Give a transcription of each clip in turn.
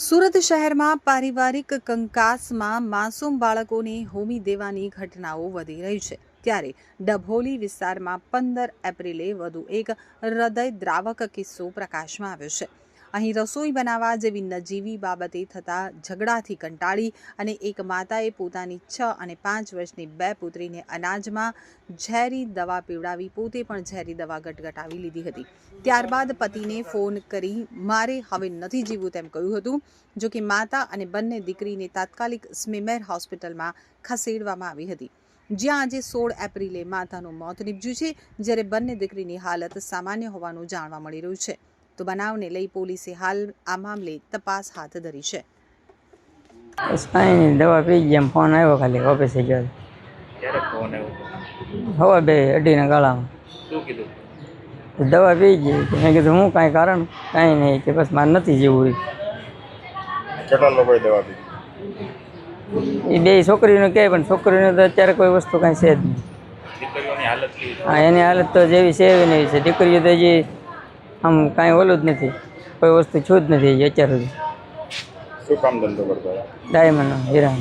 સુરત શહેરમાં પારિવારિક કંકાસમાં માસૂમ બાળકોને હોમી દેવાની ઘટનાઓ વધી રહી છે ત્યારે ડભોલી વિસ્તારમાં 15 એપ્રિલે વધુ એક હૃદયદ્રાવક કિસ્સો પ્રકાશમાં આવ્યો છે। અહીં રસોઈ બનાવવા જેવી નજીવી બાબતે થતા ઝઘડાથી કંટાળી અને એક માતાએ પોતાની 6 અને 5 વર્ષની 2 પુત્રીને અનાજમાં ઝેરી દવા પીવડાવી પોતે પણ ઝેરી દવા ગટગટાવી લીધી હતી। ત્યારબાદ પતિને ફોન કરી મારે હવે નથી જીવવું તેમ કહ્યું હતું। જો કે માતા અને બંને દીકરીને તાત્કાલિક સ્મીમેર હોસ્પિટલમાં ખસેડવામાં આવી હતી, જ્યાં આજે 16 એપ્રિલે માતાનું મોત નીપજ્યું છે, જ્યારે બંને દીકરીની હાલત સામાન્ય હોવાનું જાણવા મળી રહ્યું છે। તો બનાવને લઈ પોલીસે હાલ આ મામલે તપાસ હાથ ધરી છે। દવા પી ગયા, ફોન આવ્યો, ખાલી ઓફિસે ગયો। ક્યારે ફોન આવ્યો? હવે 2:30 ગાળામાં। શું કીધું? દવા પી ગઈ। મેં કીધું હું કાંઈ કારણ કાંઈ નહીં, કે બસ મારે નથી જીવવું। કેટલા લોકોએ દવા પી? એ બે છોકરીનું કહે, પણ છોકરીનું તો અત્યારે કોઈ વસ્તુ કાંઈ છે જ નહીં। દીકરીઓની હાલત કેવી છે? હા, એની હાલત તો જેવી છે એવી નહીં છે। દીકરીઓ તો હજી આમ કાંઈ ઓલું જ નથી, કોઈ વસ્તુ છું જ નથી હજી અત્યાર સુધી। શું કામ ધંધો કરતા હતા? ડાયમંડ હીરા।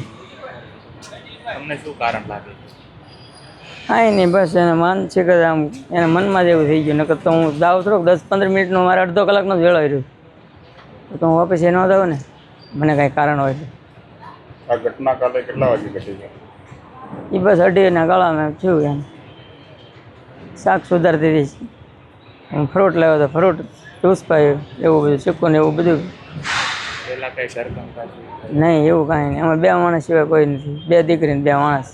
તમને શું કારણ લાગે? કાંઈ નહીં, બસ એને માનસિક જ આમ એના મનમાં જ એવું થઈ ગયું। નકર તો હું દાવ થોડોક 10-15 મિનિટનો મારે અડધો કલાકનો જ વેળો રહ્યો, તો હું ઓફિસે ન દઉં ને, મને કાંઈ કારણ હોય તો। આ ઘટના કાલે કેટલા વાગે ઘટી છે? એ બસ 2:30 ગાળામાં થયું। એમ શાક સુધારતી હતી, હું ફ્રૂટ લાવ્યો તો ફ્રૂટ જ્યુસ પાયું, એવું બધું ચીકુ ને એવું બધું। પહેલા કઈ સરકમ નહીં, એવું કાંઈ નહીં। અમે 2 માણસ સિવાય કોઈ નથી, 2 દીકરી ને 2 માણસ।